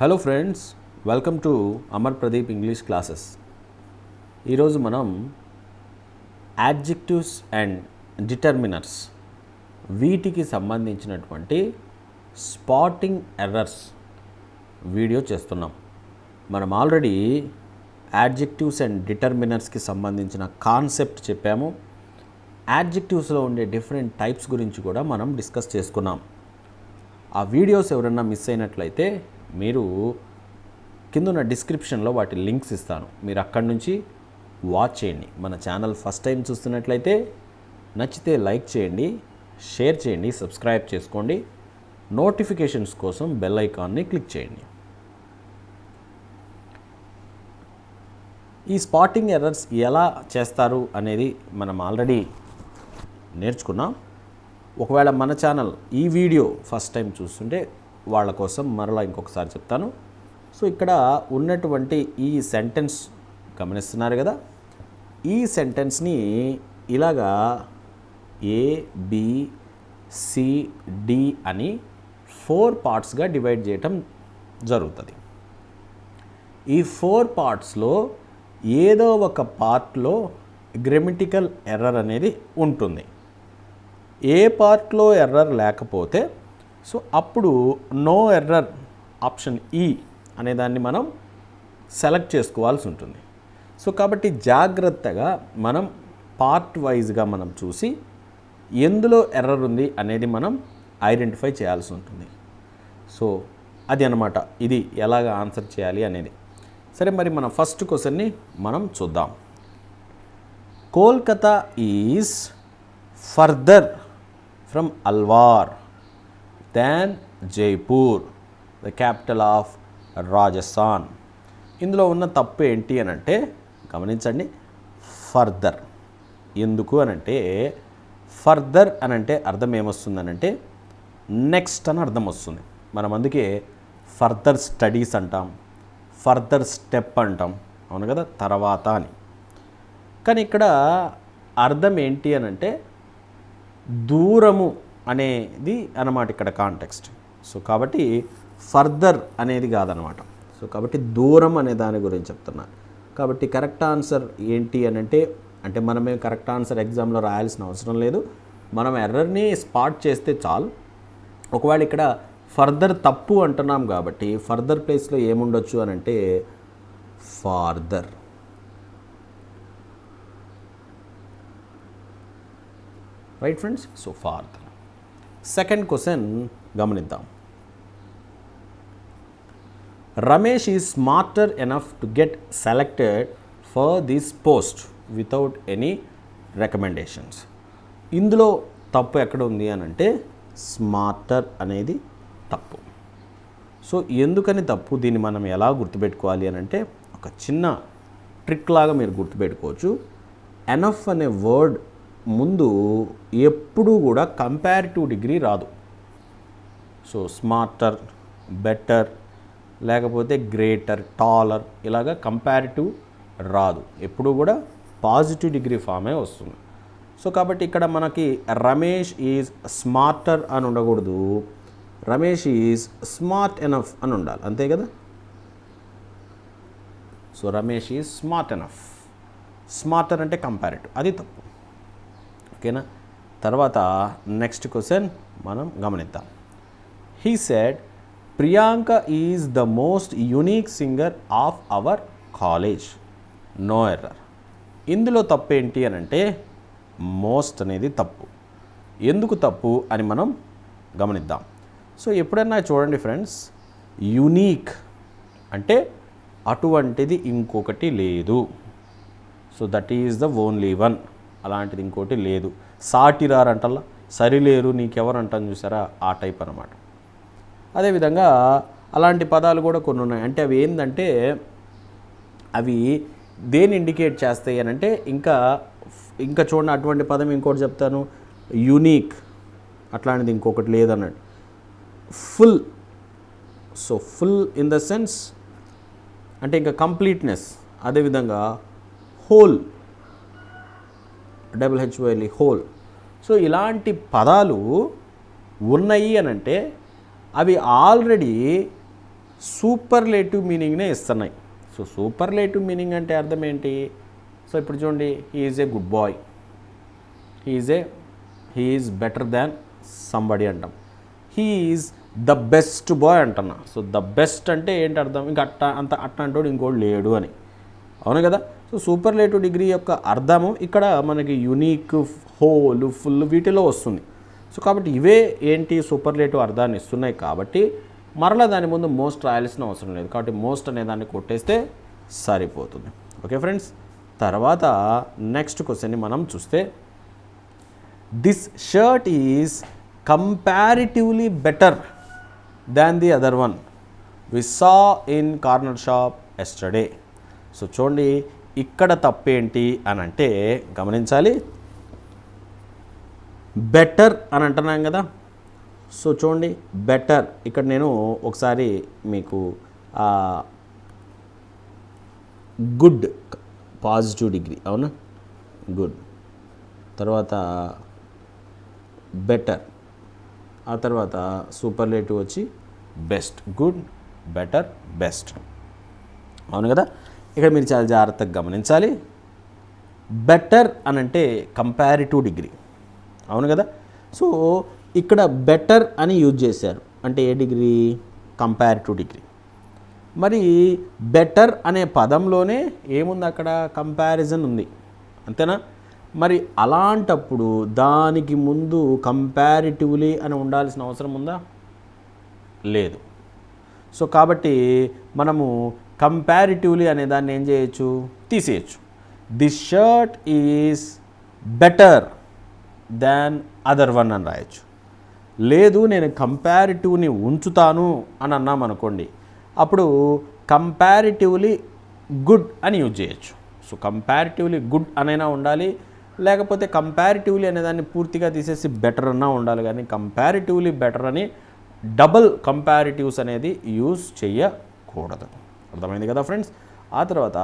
Hello friends, welcome to Amar Pradeep English classes. ఈరోజు మనం adjectives and డిటర్మినర్స్ వీటికి సంబంధించినటువంటి స్పాటింగ్ ఎర్రర్స్ వీడియో చేస్తున్నాం. మనం ఆల్రెడీ యాడ్జెక్టివ్స్ అండ్ డిటర్మినర్స్కి సంబంధించిన కాన్సెప్ట్ చెప్పాము. యాడ్జెక్టివ్స్లో ఉండే డిఫరెంట్ టైప్స్ గురించి కూడా మనం డిస్కస్ చేసుకున్నాం. ఆ వీడియోస్ ఎవరైనా మిస్ అయినట్లయితే మీరు కింద డిస్క్రిప్షన్లో వాటి లింక్స్ ఇస్తాను, మీరు అక్కడి నుంచి వాచ్ చేయండి. మన ఛానల్ ఫస్ట్ టైం చూస్తున్నట్లయితే నచ్చితే లైక్ చేయండి, షేర్ చేయండి, సబ్స్క్రైబ్ చేసుకోండి. నోటిఫికేషన్స్ కోసం బెల్ ఐకాన్ని క్లిక్ చేయండి. ఈ స్పాటింగ్ ఎర్రర్స్ ఎలా చేస్తారు అనేది మనం ఆల్రెడీ నేర్చుకున్నాం. ఒకవేళ మన ఛానల్ ఈ వీడియో ఫస్ట్ టైం చూస్తుంటే వాళ్ళ కోసం మరలా ఇంకొకసారి చెప్తాను. సో ఇక్కడ ఉన్నటువంటి ఈ సెంటెన్స్ గమనిస్తున్నారు కదా, ఈ సెంటెన్స్ని ఇలాగా ఏ బి సి డి అని 4 పార్ట్స్గా డివైడ్ చేయటం జరుగుతుంది. ఈ 4 పార్ట్స్లో ఏదో ఒక పార్ట్లో గ్రామటికల్ ఎర్రర్ అనేది ఉంటుంది. ఏ పార్ట్లో ఎర్రర్ లేకపోతే సో అప్పుడు నో ఎర్రర్ ఆప్షన్ ఈ అనేదాన్ని మనం సెలెక్ట్ చేసుకోవాల్సి ఉంటుంది. సో కాబట్టి జాగ్రత్తగా మనం పార్ట్ వైజ్గా మనం చూసి ఎందులో ఎర్రర్ ఉంది అనేది మనం ఐడెంటిఫై చేయాల్సి ఉంటుంది. సో అది అన్నమాట, ఇది ఎలాగ ఆన్సర్ చేయాలి అనేది. సరే, మరి మన ఫస్ట్ క్వశ్చన్ని మనం చూద్దాం. Kolkata is further from Alwar than Jaipur, the capital of Rajasthan. ఇందులో ఉన్న తప్పు ఏంటి అని అంటే గమనించండి. ఫర్దర్ ఎందుకు అనంటే, ఫర్దర్ అనంటే అర్థం ఏమొస్తుందనంటే నెక్స్ట్ అని అర్థం వస్తుంది. మనం అందుకే ఫర్దర్ స్టడీస్ అంటాం, ఫర్దర్ స్టెప్ అంటాం, అవును కదా, తర్వాత అని. కానీ ఇక్కడ అర్థం ఏంటి అనంటే దూరము అనేది అన్నమాట ఇక్కడ కాంటెక్స్ట్. సో కాబట్టి ఫర్దర్ అనేది కాదనమాట. సో కాబట్టి దూరం అనే దాని గురించి చెప్తున్నాను. కాబట్టి కరెక్ట్ ఆన్సర్ ఏంటి అని అంటే మనమే కరెక్ట్ ఆన్సర్ ఎగ్జామ్లో రాయాల్సిన అవసరం లేదు. మనం ఎర్రర్ని స్పాట్ చేస్తే చాలు. ఒకవేళ ఇక్కడ ఫర్దర్ తప్పు అంటున్నాం కాబట్టి ఫర్దర్ ప్లేస్లో ఏముండొచ్చు అని అంటే farther. Right friends, so farther. Second question గమనిద్దాం. Ramesh is smarter enough to get selected for this post without any recommendations. ఇందులో తప్పు ఎక్కడ ఉంది అని అంటే స్మార్టర్ అనేది తప్పు. సో ఎందుకని తప్పు, దీన్ని మనం ఎలా గుర్తుపెట్టుకోవాలి అని అంటే ఒక చిన్న ట్రిక్ లాగా మీరు గుర్తుపెట్టుకోవచ్చు. ఎనఫ్ అనే వర్డ్ ముందు ఎప్పుడూ కూడా కంపారిటివ్ డిగ్రీ రాదు. సో స్మార్టర్, బెటర్, లేకపోతే గ్రేటర్, టాలర్, ఇలాగా కంపారిటివ్ రాదు. ఎప్పుడూ కూడా పాజిటివ్ డిగ్రీ ఫామే వస్తుంది. సో కాబట్టి ఇక్కడ మనకి రమేష్ ఈజ్ స్మార్టర్ అని ఉండకూడదు, రమేష్ ఈజ్ స్మార్ట్ ఎనఫ్ అని ఉండాలి, అంతే కదా. So Ramesh is smart enough. Smarter అంటే కంపారిటివ్, అది తప్పు. ఓకేనా. తర్వాత నెక్స్ట్ క్వశ్చన్ మనం గమనిద్దాం. He said Priyanka is the most unique singer of our college, no error. ఇందులో తప్పు ఏంటి అని అంటే మోస్ట్ అనేది తప్పు. ఎందుకు తప్పు అని మనం గమనిద్దాం. సో ఎప్పుడన్నా చూడండి ఫ్రెండ్స్, యూనిక్ అంటే అటువంటిది ఇంకొకటి లేదు. So that is the only one, అలాంటిది ఇంకోటి లేదు. సాటిరారు అంటల్లా, సరిలేరు, నీకెవరు అంటాను చూసారా, ఆ టైప్ అన్నమాట. అదేవిధంగా అలాంటి పదాలు కూడా కొన్ని ఉన్నాయి. అంటే అవి ఏంటంటే అవి దేని ఇండికేట్ చేస్తాయి అని అంటే ఇంకా చూడండి, అటువంటి పదం ఇంకోటి చెప్తాను, యూనిక్, అట్లాంటిది ఇంకొకటి లేదన్నట్టు. Full, so full in the sense అంటే ఇంకా కంప్లీట్నెస్. అదేవిధంగా హోల్, HOL, హోల్. సో ఇలాంటి పదాలు ఉన్నాయి అని అంటే అవి ఆల్రెడీ సూపర్లేటివ్ మీనింగ్నే ఇస్తున్నాయి. సో సూపర్లేటివ్ మీనింగ్ అంటే అర్థం ఏంటి? సో ఇప్పుడు చూడండి, he is a good boy, he is better than somebody అంటాం. He is the best boy అంటున్నా. సో ద బెస్ట్ అంటే ఏంటి అర్థం? ఇంకా అట్లాంటోడు ఇంకోటి లేడు అని, అవును కదా. సో సూపర్లేటివ్ డిగ్రీ యొక్క అర్థము ఇక్కడ మనకి యునీక్, హోల్, ఫుల్ వీటిలో వస్తుంది. సో కాబట్టి ఇవే ఏంటి సూపర్లేటివ్ అర్థాన్ని ఇస్తున్నాయి. కాబట్టి మరలా దాని ముందు మోస్ట్ రాయాల్సిన అవసరం లేదు. కాబట్టి మోస్ట్ అనే దాన్ని కొట్టేస్తే సరిపోతుంది. ఓకే ఫ్రెండ్స్, తర్వాత నెక్స్ట్ క్వశ్చన్ని మనం చూస్తే, this shirt is comparatively better than the other one we saw in corner shop yesterday. So చూడండి, ఇక్కడ తప్పేంటి అని అంటే గమనించాలి. బెటర్ అని అంటున్నాం కదా. సో చూడండి, బెటర్ ఇక్కడ నేను ఒకసారి మీకు గుడ్ పాజిటివ్ డిగ్రీ, అవునా, గుడ్, తర్వాత బెటర్, ఆ తర్వాత సూపర్లేటివ్ వచ్చి బెస్ట్, గుడ్, బెటర్, బెస్ట్, అవును కదా. ఇక్కడ మీరు చాలా జాగ్రత్తగా గమనించాలి. బెటర్ అనంటే కంపారిటివ్ డిగ్రీ, అవును కదా. సో ఇక్కడ బెటర్ అని యూజ్ చేశారు అంటే ఏ డిగ్రీ? Comparative degree. మరి బెటర్ అనే పదంలోనే ఏముంది? అక్కడ కంపారిజన్ ఉంది, అంతేనా. మరి అలాంటప్పుడు దానికి ముందు కంపారిటివ్లీ అని ఉండాల్సిన అవసరం ఉందా? లేదు. సో కాబట్టి మనము కంపారిటివ్లీ అనే దాన్ని ఏం చేయొచ్చు? తీసేయచ్చు. This shirt is better than other one అని రాయొచ్చు. లేదు, నేను కంపారిటివ్ని ఉంచుతాను అని అన్నాం అనుకోండి, అప్పుడు కంపారిటివ్లీ గుడ్ అని యూజ్ చేయొచ్చు. సో కంపారిటివ్లీ గుడ్ అనైనా ఉండాలి, లేకపోతే కంపారిటివ్లీ అనేదాన్ని పూర్తిగా తీసేసి బెటర్ అన్నా ఉండాలి. కానీ కంపారిటివ్లీ బెటర్ అని డబుల్ కంపారిటివ్స్ అనేది యూజ్ చేయకూడదు. అర్థమైంది కదా ఫ్రెండ్స్. ఆ తర్వాత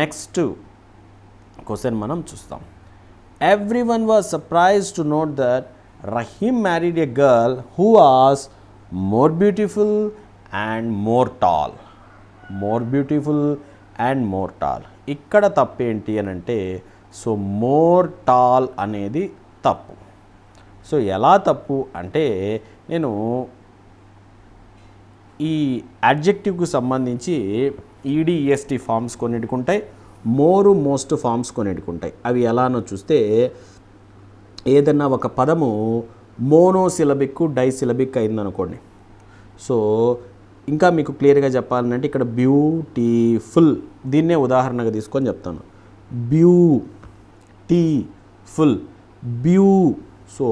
నెక్స్ట్ క్వశ్చన్ మనం చూస్తాం. Everyone was surprised to note that Rahim married a girl who was more beautiful and more tall. More beautiful and more tall. ఇక్కడ తప్పేంటి అని అంటే, సో మోర్ టాల్ అనేది తప్పు. సో ఎలా తప్పు అంటే, నేను ఈ అడ్జెక్టివ్కి సంబంధించి ఈడిఈఎస్టీ ఫామ్స్ కొన్నిటికి ఉంటాయి, మోరు మోస్ట్ ఫామ్స్ కొన్నిటికి ఉంటాయి. అవి ఎలానో చూస్తే, ఏదన్నా ఒక పదము మోనోసిలబిక్ డైసిలబిక్ అయిందనుకోండి. సో ఇంకా మీకు క్లియర్గా చెప్పాలంటే ఇక్కడ బ్యూటిఫుల్, దీన్నే ఉదాహరణగా తీసుకొని చెప్తాను. బ్యూటిఫుల్, బ్యూ. సో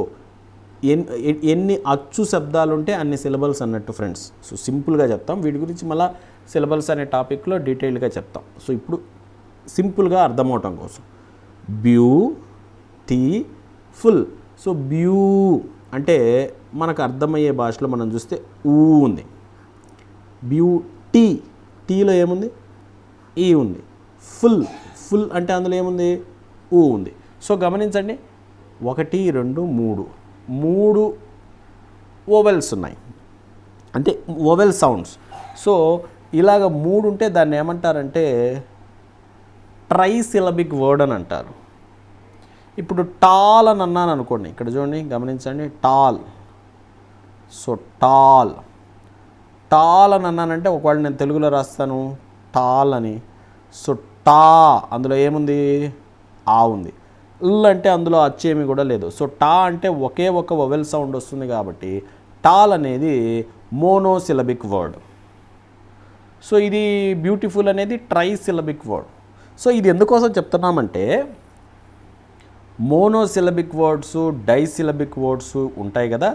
ఎన్ని అచ్చు శబ్దాలు ఉంటే అన్ని సిలబల్స్ అన్నట్టు ఫ్రెండ్స్. సో సింపుల్గా చెప్తాం, వీటి గురించి మళ్ళీ సిలబల్స్ అనే టాపిక్లో డీటెయిల్డ్గా చెప్తాం. సో ఇప్పుడు సింపుల్గా అర్థమవటం కోసం బ్యూటిఫుల్. సో బ్యూ అంటే మనకు అర్థమయ్యే భాషలో మనం చూస్తే ఊ ఉంది. బ్యూటీ, టీలో ఏముంది? ఈ ఉంది. ఫుల్, ఫుల్ అంటే అందులో ఏముంది? ఊ ఉంది. సో గమనించండి, 1 2 3 ఓవెల్స్ ఉన్నాయి, అంటే ఓవెల్ సౌండ్స్. సో ఇలాగ 3 ఉంటే దాన్ని ఏమంటారంటే ట్రైసిలబిక్ వర్డ్ అని అంటారు. ఇప్పుడు టాల్ అని అన్నాను అనుకోండి, ఇక్కడ చూడండి గమనించండి, టాల్. సో టాల్, టాల్ అని అన్నానంటే ఒకవేళ నేను తెలుగులో రాస్తాను టాల్ అని. సో టా అందులో ఏముంది? ఆ ఉంది. ల్ అంటే అందులో అచ్చేమి కూడా లేదు. సో టా అంటే ఒకే ఒక వొవెల్ సౌండ్ వస్తుంది కాబట్టి టాల్ అనేది మోనోసిలబిక్ వర్డ్. సో ఇది బ్యూటిఫుల్ అనేది ట్రైసిలబిక్ వర్డ్. సో ఇది ఎందుకోసం చెప్తున్నామంటే, మోనోసిలబిక్ వర్డ్స్, డైసిలబిక్ వర్డ్స్ ఉంటాయి కదా,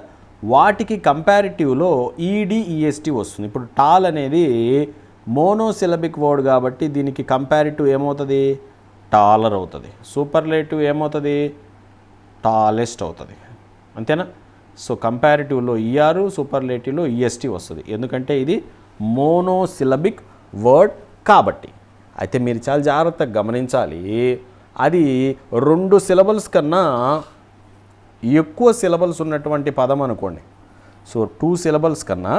వాటికి కంపారిటివ్లో ఈడిఈఎస్టీ వస్తుంది. ఇప్పుడు టాల్ అనేది మోనోసిలబిక్ వర్డ్ కాబట్టి దీనికి కంపారిటివ్ ఏమవుతుంది? టాలర్ అవుతుంది. సూపర్లేటివ్ ఏమవుతుంది? టాలెస్ట్ అవుతుంది, అంతేనా. సో కంపారిటివ్లో ఈఆర్, సూపర్లేటివ్లో ఈఎస్టీ వస్తుంది, ఎందుకంటే ఇది మోనోసిలబిక్ వర్డ్ కాబట్టి. అయితే మీరు చాలా జాగ్రత్తగా గమనించాలి, అది 2 సిలబల్స్ కన్నా ఎక్కువ సిలబల్స్ ఉన్నటువంటి పదం అనుకోండి. సో 2 సిలబల్స్ కన్నా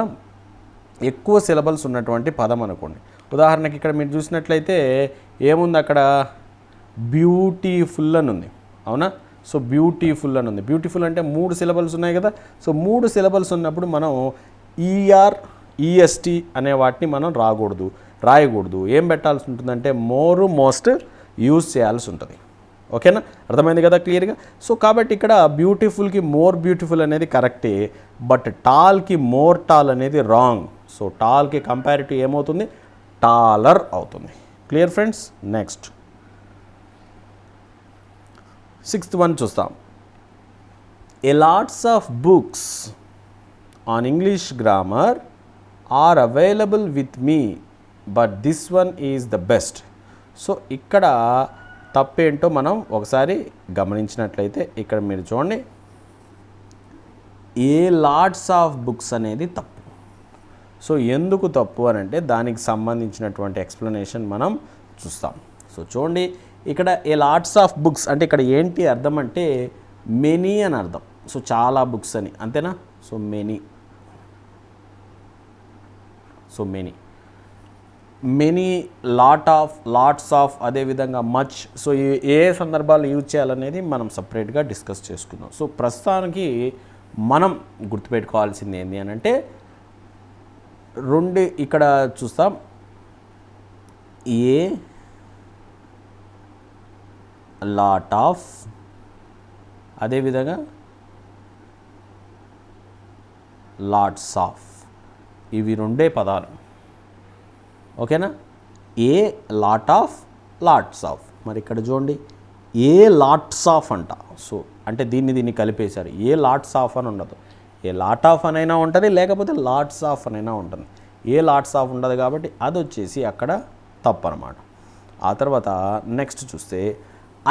ఎక్కువ సిలబల్స్ ఉన్నటువంటి పదం అనుకోండి. ఉదాహరణకి ఇక్కడ మీరు చూసినట్లయితే ఏముంది అక్కడ, బ్యూటిఫుల్ అని ఉంది, అవునా? సో బ్యూటిఫుల్ అని ఉంది. బ్యూటిఫుల్ అంటే 3 సిలబల్స్ ఉన్నాయి కదా. సో 3 సిలబల్స్ ఉన్నప్పుడు మనం ఈఆర్ ఈఎస్టీ అనే వాటిని మనం రాయకూడదు. ఏం పెట్టాల్సి ఉంటుందంటే మోస్ట్ యూజ్ చేయాల్సి ఉంటుంది. ఓకేనా, అర్థమైంది కదా క్లియర్గా. సో కాబట్టి ఇక్కడ బ్యూటిఫుల్కి మోర్ బ్యూటిఫుల్ అనేది కరెక్టే, బట్ టాల్కి మోర్ టాల్ అనేది రాంగ్. సో టాల్కి కంపారిటివ్ ఏమవుతుంది, టాలర్ అవుతుంది. Clear friends. Next 6th one చూస్తాం. A lots of books on English grammar are available with me but this one is the best. So ఇక్కడ తప్పేంటో మనం ఒకసారి గమనించినట్లయితే ఇక్కడ మీరు చూడండి, ఏ లాట్స్ ఆఫ్ బుక్స్ అనేది తప్పు. సో ఎందుకు తప్పు అని అంటే దానికి సంబంధించినటువంటి ఎక్స్ప్లెనేషన్ మనం చూస్తాం. సో చూడండి, ఇక్కడ ఏ లాట్స్ ఆఫ్ బుక్స్ అంటే ఇక్కడ ఏంటి అర్థం అంటే మెనీ అని అర్థం. సో చాలా బుక్స్ అని, అంతేనా? సో మెనీ లాట్స్ ఆఫ్ అదేవిధంగా మచ్. సో ఏ సందర్భాలు యూజ్ చేయాలనేది మనం సపరేట్గా డిస్కస్ చేసుకుందాం. సో ప్రస్తుతానికి మనం గుర్తుపెట్టుకోవాల్సింది ఏంటి అని అంటే 2 ఇక్కడ చూస్తాం. ఏ లాట్ ఆఫ్, అదేవిధంగా లాట్స్ ఆఫ్, ఇవి 2 పదాలు. ఓకేనా, a lot of, lots of. మరి ఇక్కడ చూడండి, ఏ లాట్స్ ఆఫ్ అంట. సో అంటే దీన్ని కలిపేశారు. ఏ లాట్స్ ఆఫ్ అని ఉండదు, ఏ లాట్ ఆఫ్ అనైనా ఉంటుంది, లేకపోతే లాట్స్ ఆఫ్ అనైనా ఉంటుంది. ఏ లాట్స్ ఆఫ్ ఉండదు కాబట్టి అది వచ్చేసి అక్కడ తప్పు అనమాట. ఆ తర్వాత నెక్స్ట్ చూస్తే,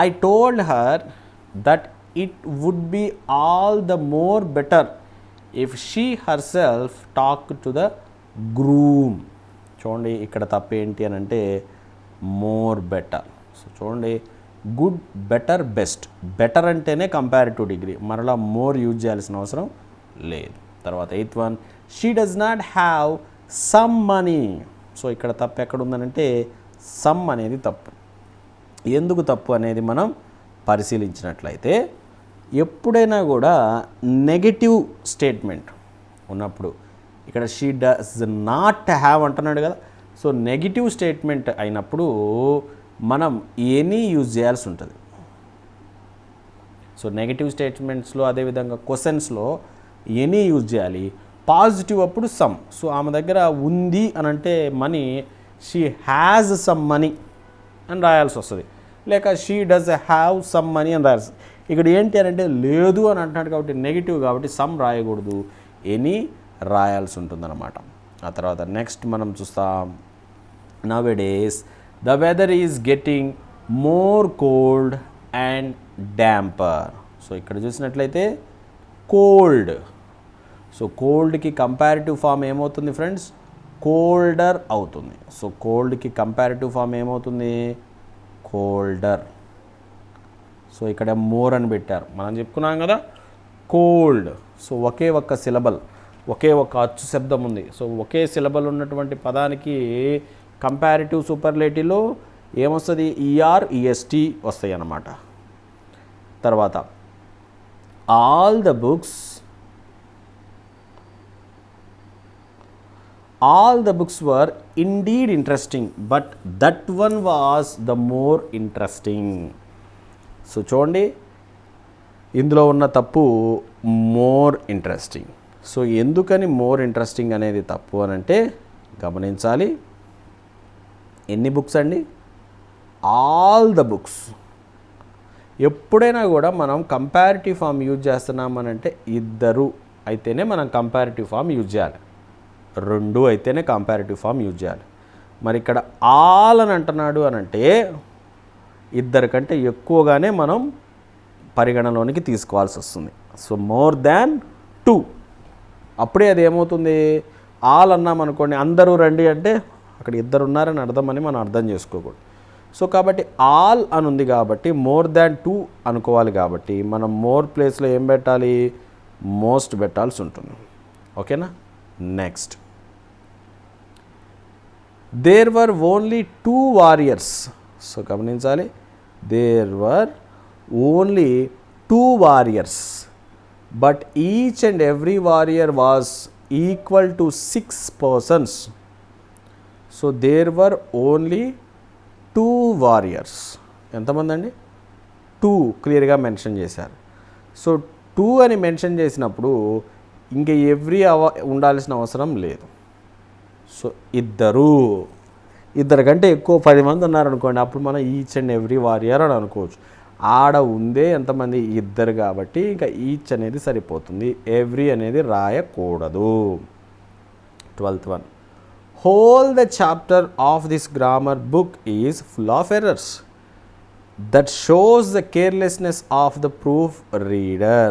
I told her that it would be all the more better if she herself talk to the groom. చూడండి ఇక్కడ తప్పు ఏంటి అని అంటే మోర్ బెటర్. సో చూడండి, గుడ్, బెటర్, బెస్ట్. బెటర్ అంటేనే కంపారిటివ్ డిగ్రీ, మరలా మోర్ యూజ్ చేయాల్సిన అవసరం లేదు. తర్వాత 8th one, she does not have some money. So ఇక్కడ తప్పు ఎక్కడ ఉందనంటే సమ్ అనేది తప్పు. ఎందుకు తప్పు అనేది మనం పరిశీలించినట్లయితే ఎప్పుడైనా కూడా నెగటివ్ స్టేట్మెంట్ ఉన్నప్పుడు, ఇక్కడ షీ డస్ నాట్ హ్యావ్ అంటున్నాడు కదా. సో నెగిటివ్ స్టేట్మెంట్ అయినప్పుడు మనం ఎనీ యూజ్ చేయాల్సి ఉంటుంది. సో నెగిటివ్ స్టేట్మెంట్స్లో అదేవిధంగా క్వశ్చన్స్లో ఎనీ యూజ్ చేయాలి. పాజిటివ్ అప్పుడు సమ్. సో ఆమె దగ్గర ఉంది అని అంటే money, she has some money అని రాయాల్సి వస్తుంది, లేక she does have some money అని రాయాల్సి. ఇక్కడ ఏంటి అని అంటే లేదు అని అంటున్నాడు కాబట్టి నెగిటివ్ కాబట్టి సమ్ రాయకూడదు, ఎనీ రాయాల్సి ఉంటుందన్నమాట. ఆ తర్వాత నెక్స్ట్ మనం చూస్తాం, nowadays the weather is getting more cold and damper. So ఇక్కడ చూసినట్లయితే కోల్డ్. సో కోల్డ్కి కంపారిటివ్ ఫామ్ ఏమవుతుంది ఫ్రెండ్స్, కోల్డర్ అవుతుంది. సో కోల్డ్కి కంపారిటివ్ ఫామ్ ఏమవుతుంది, కోల్డర్. సో ఇక్కడ మోర్ అని పెట్టారు, మనం చెప్పుకున్నాం కదా కోల్డ్. సో ఒకే ఒక్క సిలబల్, ఒకే ఒక అచ్చు శబ్దం ఉంది. సో ఒకే సిలబల్ ఉన్నటువంటి పదానికి కంపారిటివ్ సూపర్లేటివ్లో ఏమొస్తుంది, ఈఆర్ ఈఎస్టీ వస్తాయి అన్నమాట. తర్వాత all the books were indeed interesting but that one was the more interesting. So చూడండి, ఇందులో ఉన్న తప్పు మోర్ ఇంట్రెస్టింగ్. సో ఎందుకని మోర్ ఇంట్రెస్టింగ్ అనేది తప్పు అని అంటే గమనించాలి. ఎన్ని బుక్స్ అండి, ఆల్ ద బుక్స్. ఎప్పుడైనా కూడా మనం కంపారిటివ్ ఫామ్ యూజ్ చేస్తున్నామనంటే ఇద్దరు అయితేనే మనం కంపారిటివ్ ఫామ్ యూజ్ చేయాలి, 2 అయితేనే కంపారిటివ్ ఫామ్ యూజ్ చేయాలి. మరి ఇక్కడ ఆల్ అని అంటున్నాడు అని అంటే ఇద్దరి కంటే ఎక్కువగానే మనం పరిగణలోనికి తీసుకోవాల్సి వస్తుంది. సో మోర్ దాన్ 2 అప్పుడే అది ఏమవుతుంది, ఆల్ అన్నామనుకోండి అందరూ రండి అంటే అక్కడ ఇద్దరు ఉన్నారని అర్థమని మనం అర్థం చేసుకోకూడదు. సో కాబట్టి ఆల్ అని ఉంది కాబట్టి మోర్ దాన్ 2 అనుకోవాలి. కాబట్టి మనం మోర్ ప్లేస్లో ఏం పెట్టాలి, మోస్ట్ పెట్టాల్సి ఉంటుంది. ఓకేనా. Next there were only 2 warriors. So గమనించాలి, there were only 2 warriors but each and every warrior was equal to 6 persons. So there were only 2 warriors. ఎంతమంది అండి? 2 క్లియర్గా మెన్షన్ చేశారు. సో 2 అని మెన్షన్ చేసినప్పుడు ఇంకా ఎవ్రీ ఉండాల్సిన అవసరం లేదు. సో ఇద్దరు కంటే ఎక్కువ 10 మంది ఉన్నారనుకోండి, అప్పుడు మనం ఈచ్ అండ్ ఎవ్రీ వారియర్ అని అనుకోవచ్చు. ఆడ ఉందే ఎంతమంది? ఇద్దరు, కాబట్టి ఇంకా ఈచ్ అనేది సరిపోతుంది, ఎవ్రీ అనేది రాయకూడదు. 12th one, whole the chapter of this grammar book is full of errors that shows the carelessness of the proof reader.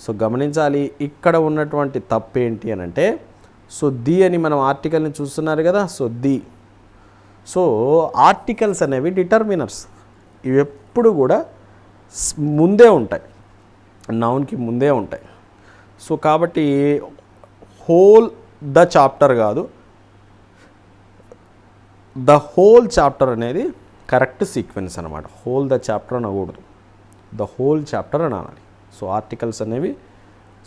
So గమనించాలి, ఇక్కడ ఉన్నటువంటి తప్పు ఏంటి అని అంటే, సో ది అని మనం ఆర్టికల్ని చూస్తున్నారు కదా. సో ఆర్టికల్స్ అనేవి డిటర్మినర్స్, ఇవి ఎప్పుడు కూడా ముందే ఉంటాయి, నౌన్కి ముందే ఉంటాయి. సో కాబట్టి హోల్ ద చాప్టర్ కాదు, ద హోల్ చాప్టర్ అనేది కరెక్ట్ సీక్వెన్స్ అనమాట. హోల్ ద చాప్టర్ అనకూడదు, ద హోల్ చాప్టర్ అని అనాలి. సో ఆర్టికల్స్ అనేవి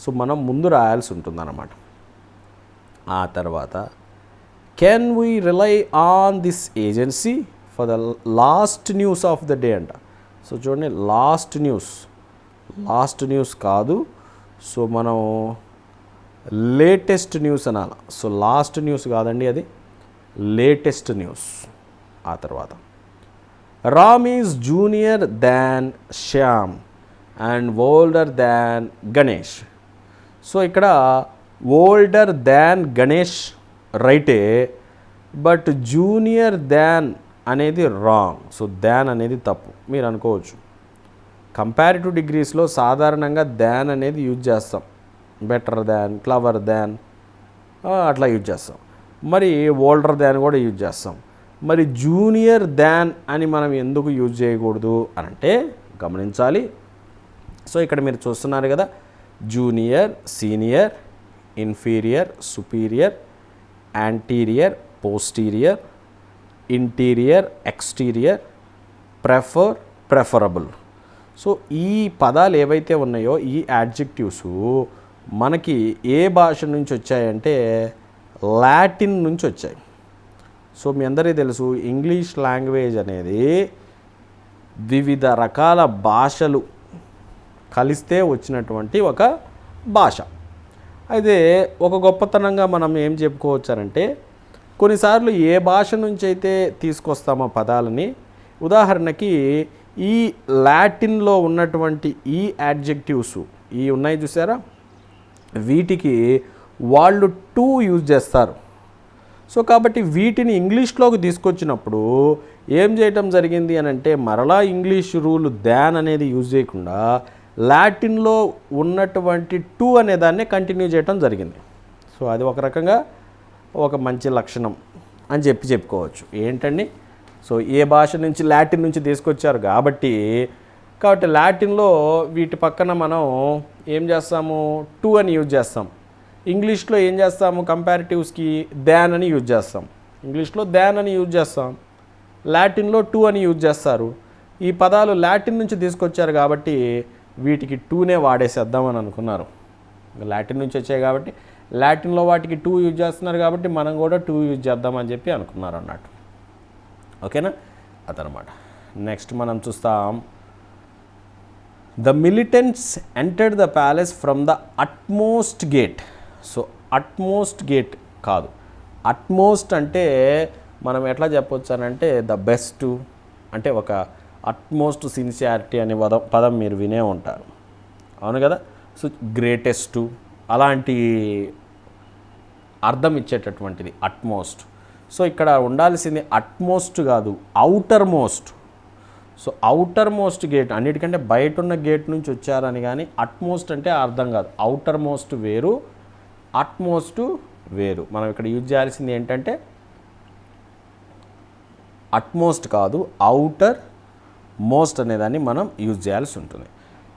సో మనం ముందు రాయాల్సి ఉంటుందన్నమాట. ఆ తర్వాత can we rely on this agency for the last news of the day అంట. సో చూడండి, లాస్ట్ న్యూస్ కాదు, సో మనం లేటెస్ట్ న్యూస్ అనాలి. సో లాస్ట్ న్యూస్ కాదండి, అది లేటెస్ట్ న్యూస్. ఆ తర్వాత Ram is junior than Shyam and older than Ganesh. So ఇక్కడ ఓల్డర్ దాన్ గణేష్ రైటే, బట్ జూనియర్ దాన్ అనేది రాంగ్. సో దాన్ అనేది తప్పు. మీరు అనుకోవచ్చు కంపారిటివ్ డిగ్రీస్లో సాధారణంగా దాన్ అనేది యూజ్ చేస్తాం, బెటర్ దాన్, క్లవర్ దాన్ అట్లా యూజ్ చేస్తాం. మరి ఓల్డర్ దాన్ కూడా యూజ్ చేస్తాం. మరి జూనియర్ దాన్ అని మనం ఎందుకు యూజ్ చేయకూడదు అని అంటే గమనించాలి. సో ఇక్కడ మీరు చూస్తున్నారు కదా, junior, senior, inferior, superior, anterior, posterior, interior, exterior, preferable. So ఈ పదాలు ఏవైతే ఉన్నాయో, ఈ యాడ్జెక్టివ్స్ మనకి ఏ భాష నుంచి వచ్చాయంటే లాటిన్ నుంచి వచ్చాయి. సో మీ అందరికీ తెలుసు, ఇంగ్లీష్ లాంగ్వేజ్ అనేది వివిధ రకాల భాషలు కలిస్తే వచ్చినటువంటి ఒక భాష. అయితే ఒక గొప్పతనంగా మనం ఏం చెప్పుకోవచ్చారంటే, కొన్నిసార్లు ఏ భాష నుంచి అయితే తీసుకొస్తామో పదాలని, ఉదాహరణకి ఈ లాటిన్లో ఉన్నటువంటి ఈ యాడ్జెక్టివ్స్ ఈ ఉన్నాయి చూసారా, వీటికి వాళ్ళు టు యూజ్ చేస్తారు. సో కాబట్టి వీటిని ఇంగ్లీష్లోకి తీసుకొచ్చినప్పుడు ఏం చేయటం జరిగింది అని అంటే, మరలా ఇంగ్లీష్ రూల్ దాన్ అనేది యూజ్ చేయకుండా లాటిన్లో ఉన్నటువంటి టు అనే దాన్ని కంటిన్యూ చేయటం జరిగింది. సో అది ఒక రకంగా ఒక మంచి లక్షణం అని చెప్పుకోవచ్చు. ఏంటండి, సో ఏ భాష నుంచి, లాటిన్ నుంచి తీసుకొచ్చారు కాబట్టి లాటిన్లో వీటి పక్కన మనం ఏం చేస్తాము, టు అని యూజ్ చేస్తాం. ఇంగ్లీష్లో ఏం చేస్తాము, కంపారిటివ్స్కి దాన్ అని యూజ్ చేస్తాం. ఇంగ్లీష్లో దాన్ అని యూజ్ చేస్తాం, లాటిన్లో టు అని యూజ్ చేస్తారు. ఈ పదాలు లాటిన్ నుంచి తీసుకొచ్చారు కాబట్టి వీటికి టూనే వాడేసేద్దామని అనుకున్నారు. లాటిన్ నుంచి వచ్చాయి కాబట్టి లాటిన్లో వాటికి టూ యూజ్ చేస్తున్నారు కాబట్టి మనం కూడా టూ యూజ్ చేద్దామని చెప్పి అనుకున్నారు అన్నట్టు. ఓకేనా, అదనమాట. నెక్స్ట్ మనం చూస్తాం, the militants entered the palace from the utmost gate. So utmost gate కాదు, అట్మోస్ట్ అంటే మనం ఎట్లా చెప్పొచ్చు అని అంటే ద బెస్ట్, అంటే ఒక అట్మోస్ట్ సిన్సియారిటీ అనే పదం మీరు వినే ఉంటారు, అవును కదా. సో గ్రేటెస్ట్ అలాంటి అర్థం ఇచ్చేటటువంటిది అట్మోస్ట్. సో ఇక్కడ ఉండాల్సింది అట్మోస్ట్ కాదు, outer most. So outer most gate, అన్నిటికంటే బయట ఉన్న గేట్ నుంచి వచ్చారని, కానీ అట్మోస్ట్ అంటే అర్థం కాదు. ఔటర్ మోస్ట్ వేరు, అట్మోస్ట్ వేరు. మనం ఇక్కడ యూజ్ చేయాల్సింది ఏంటంటే అట్మోస్ట్ కాదు, ఔటర్ మోస్ట్ అనేదాన్ని మనం యూజ్ చేయాల్సి ఉంటుంది.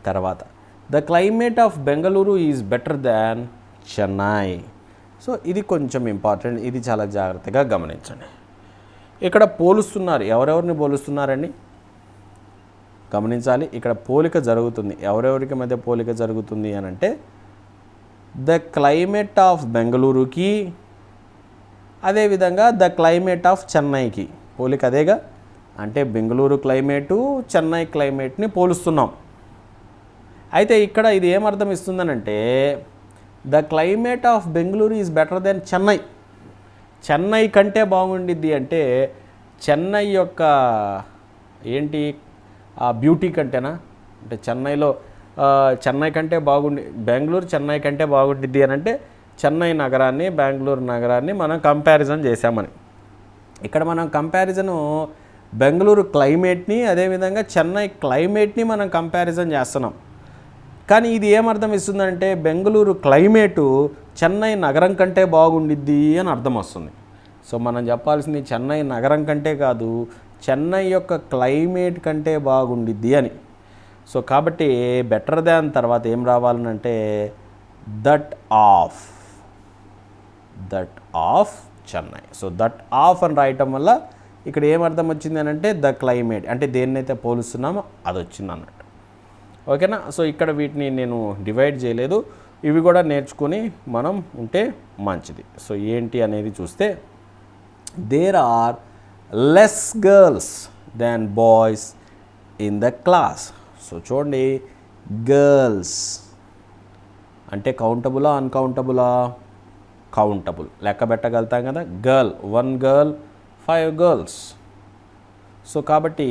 తర్వాత the climate of Bengaluru is better than Chennai. So ఇది కొంచెం ఇంపార్టెంట్, ఇది చాలా జాగ్రత్తగా గమనించండి. ఇక్కడ పోలుస్తున్నారు, ఎవరెవరిని పోలుస్తున్నారండి గమనించాలి. ఇక్కడ పోలిక జరుగుతుంది, ఎవరెవరికి మధ్య పోలిక జరుగుతుంది అని అంటే ద క్లైమేట్ ఆఫ్ బెంగళూరుకి అదేవిధంగా ద క్లైమేట్ ఆఫ్ చెన్నైకి పోలిక అదేగా. అంటే బెంగళూరు క్లైమేటు చెన్నై క్లైమేట్ని పోలుస్తున్నాం. అయితే ఇక్కడ ఇది ఏమర్థం ఇస్తుందనంటే the climate of Bengaluru is better then Chennai. Chennai కంటే బాగుండిద్ది అంటే చెన్నై యొక్క ఏంటి ఆ బ్యూటీ కంటేనా, అంటే చెన్నైలో చెన్నై కంటే బెంగళూరు చెన్నై కంటే బాగుండిద్ది అని అంటే చెన్నై నగరాన్ని బెంగళూరు నగరాన్ని మనం కంపారిజన్ చేసామని. ఇక్కడ మనం కంపారిజను బెంగళూరు క్లైమేట్ని అదేవిధంగా చెన్నై క్లైమేట్ని మనం కంపారిజన్ చేస్తున్నాం. కానీ ఇది ఏమర్థం ఇస్తుందంటే బెంగళూరు క్లైమేటు చెన్నై నగరం కంటే బాగుండిద్ది అని అర్థం వస్తుంది. సో మనం చెప్పాల్సింది చెన్నై నగరం కంటే కాదు, చెన్నై యొక్క క్లైమేట్ కంటే బాగుండిద్ది అని. సో కాబట్టి బెటర్ దాన్ తర్వాత ఏం రావాలనంటే that of Chennai. So that of అని రాయటం వల్ల ఇక్కడ ఏమర్థం వచ్చింది అని అంటే ద క్లైమేట్, అంటే దేన్నైతే పోలుస్తున్నామో అది వచ్చింది అన్నట్టు. ఓకేనా. సో ఇక్కడ వీటిని నేను డివైడ్ చేయలేదు, ఇవి కూడా నేర్చుకొని మనం ఉంటే మంచిది. సో ఏంటి అనేది చూస్తే there are less girls than boys in the class. So చూడండి, గర్ల్స్ అంటే కౌంటబులా అన్కౌంటబులా? కౌంటబుల్, లెక్క పెట్టగలుగుతాం కదా. One girl 5 girls. సో కాబట్టి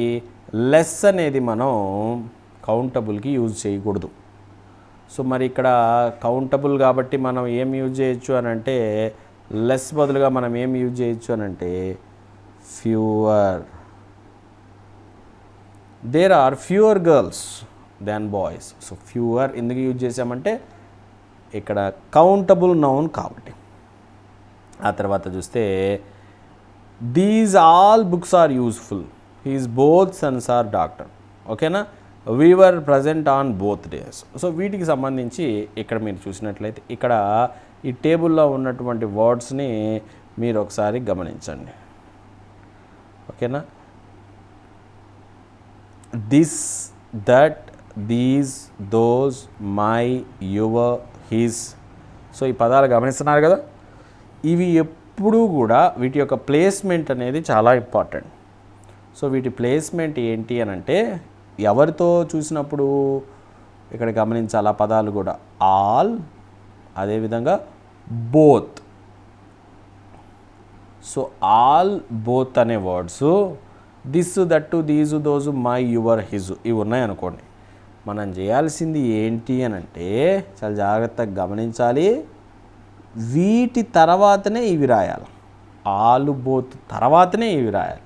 లెస్ అనేది మనం కౌంటబుల్కి యూజ్ చేయకూడదు. సో మరి ఇక్కడ కౌంటబుల్ కాబట్టి మనం ఏం యూజ్ చేయొచ్చు అని అంటే లెస్ బదులుగా మనం ఏం యూజ్ చేయొచ్చు అని అంటే fewer. There are fewer girls than boys. So fewer ఎందుకు యూజ్ చేసామంటే ఇక్కడ కౌంటబుల్ నౌన్ కాబట్టి. ఆ తర్వాత చూస్తే these all books are useful, his both sons are doctor. ఓకేనా. We were present on both days. So వీటికి సంబంధించి ఇక్కడ మీరు చూసినట్లయితే ఇక్కడ ఈ టేబుల్లో ఉన్నటువంటి వర్డ్స్ని మీరు ఒకసారి గమనించండి. ఓకేనా. This, that, these, those, my, your, his. So ఈ పదాలు గమనిస్తున్నారు కదా. ఇవి ఎప్పుడూ కూడా వీటి యొక్క ప్లేస్మెంట్ అనేది చాలా ఇంపార్టెంట్. సో వీటి ప్లేస్మెంట్ ఏంటి అని అంటే ఎవరితో చూసినప్పుడు ఇక్కడ గమనించాలి ఆ పదాలు కూడా. ఆల్, అదేవిధంగా బోత్. సో ఆల్, బోత్ అనే words, this, that, these, dose, my, your, his ఇవి ఉన్నాయనుకోండి. మనం చేయాల్సింది ఏంటి అని అంటే చాలా జాగ్రత్తగా గమనించాలి, వీటి తర్వాతనే ఇవి రాయాలి. ఆల్, బోత్ తర్వాతనే ఇవి రాయాలి.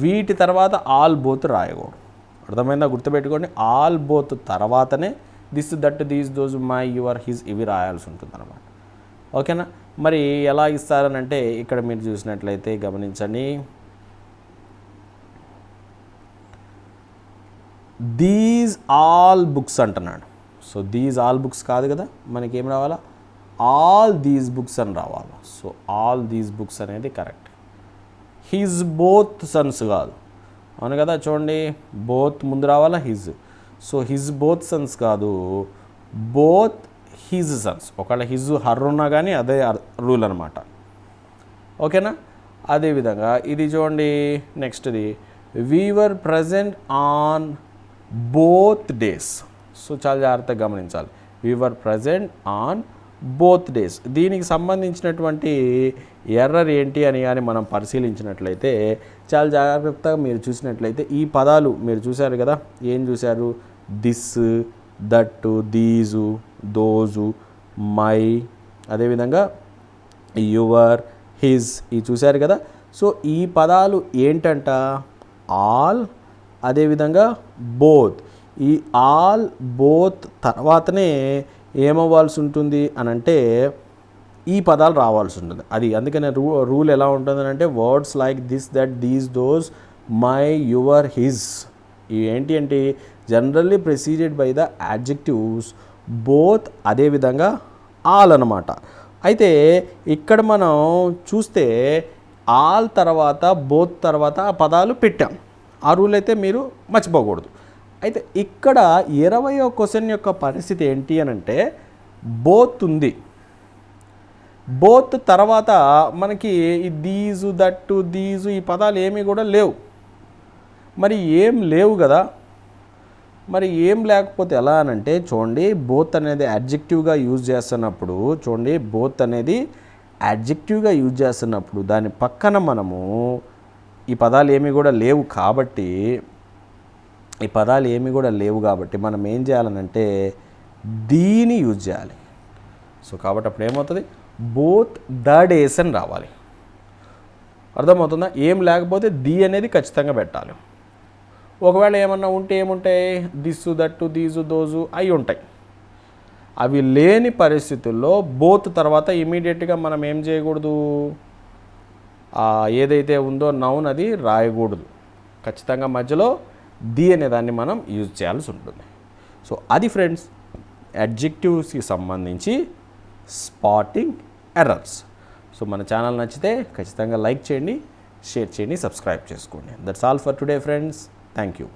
వీటి తర్వాత ఆల్, బోత్ రాయకూడదు. అర్థమైందా? గుర్తుపెట్టుకోండి, ఆల్, బోత్ తర్వాతనే this, that, these, those, my, your, his ఇవి రాయాల్సి ఉంటుంది అన్నమాట. ఓకేనా. మరి ఎలా ఇస్తారనంటే ఇక్కడ మీరు చూసినట్లయితే గమనించండి, దీస్ ఆల్ బుక్స్ అంటున్నాడు. సో దీస్ ఆల్ బుక్స్ కాదు కదా, మనకి ఏం రావాలా? ఆల్ దీస్ బుక్స్ అని రావాలి. సో ఆల్ దీస్ బుక్స్ అనేది కరెక్ట్. హిజ్ బోత్ సన్స్ కాదు, అవును కదా. చూడండి, బోత్ ముందు రావాలా, his. So his both sons కాదు, బోత్ హిజ్ సన్స్. ఒకవేళ హిజ్ హర్ ఉన్నా కానీ అదే రూల్ అనమాట. ఓకేనా. అదేవిధంగా ఇది చూడండి, నెక్స్ట్ది we were present on both days. So చాలా జాగ్రత్తగా గమనించాలి, we were present on both days. దీనికి సంబంధించినటువంటి ఎర్రర్ ఏంటి అని కానీ మనం పరిశీలించినట్లయితే చాలా జాగ్రత్తగా మీరు చూసినట్లయితే ఈ పదాలు మీరు చూశారు కదా. ఏం చూశారు? దిస్, దట్టు, దీజు, దోజు, మై, అదేవిధంగా యువర్, హిజ్ ఇవి చూశారు కదా. సో ఈ పదాలు ఏంటంట? ఆల్, అదేవిధంగా బోత్. ఈ ఆల్, బోత్ తర్వాతనే ఏమవ్వాల్సి ఉంటుంది అని అంటే ఈ పదాలు రావాల్సి ఉంటుంది. అది అందుకనే రూల్ ఎలా ఉంటుంది అంటే words like this, that, these, those, my, your, his ఇవి ఏంటి అంటే generally preceded by the adjectives both, అదేవిధంగా ఆల్ అన్నమాట. అయితే ఇక్కడ మనం చూస్తే ఆల్ తర్వాత బోత్ తర్వాత ఆ పదాలు పెట్టాం. ఆ రూల్ అయితే మీరు మర్చిపోకూడదు. అయితే ఇక్కడ 20వ క్వశ్చన్ యొక్క పరిస్థితి ఏంటి అని అంటే బోత్ ఉంది. బోత్ తర్వాత మనకి ఈ దీజు దట్టు దీజు ఈ పదాలు ఏమీ కూడా లేవు. మరి ఏం లేవు కదా, మరి ఏం లేకపోతే ఎలా అనంటే చూడండి, బోత్ అనేది అడ్జెక్టివ్గా యూజ్ చేస్తున్నప్పుడు చూడండి, బోత్ అనేది అడ్జెక్టివ్గా యూజ్ చేస్తున్నప్పుడు దాని పక్కన మనము ఈ పదాలు ఏమీ కూడా లేవు కాబట్టి మనం ఏం చేయాలనంటే దీని యూజ్ చేయాలి. సో కాబట్టి అప్పుడు ఏమవుతుంది, బోత్ ద డేస్ అని రావాలి. అర్థమవుతుందా? ఏం లేకపోతే ది అనేది ఖచ్చితంగా పెట్టాలి. ఒకవేళ ఏమన్నా ఉంటే ఏముంటాయి, దిస్సు దట్టు దీజు దోజు అవి ఉంటాయి. అవి లేని పరిస్థితుల్లో బోత్ తర్వాత ఇమీడియట్గా మనం ఏం చేయకూడదు, ఏదైతే ఉందో నౌన్ అది రాయకూడదు. ఖచ్చితంగా మధ్యలో ది అనే దాన్ని మనం యూజ్ చేయాల్సి ఉంటుంది. సో అది ఫ్రెండ్స్ అడ్జెక్టివ్స్కి సంబంధించి స్పాటింగ్ ఎర్రర్స్. సో మన ఛానల్ నచ్చితే ఖచ్చితంగా లైక్ చేయండి, షేర్ చేయండి, సబ్స్క్రైబ్ చేసుకోండి. That's all for today friends. Thank you.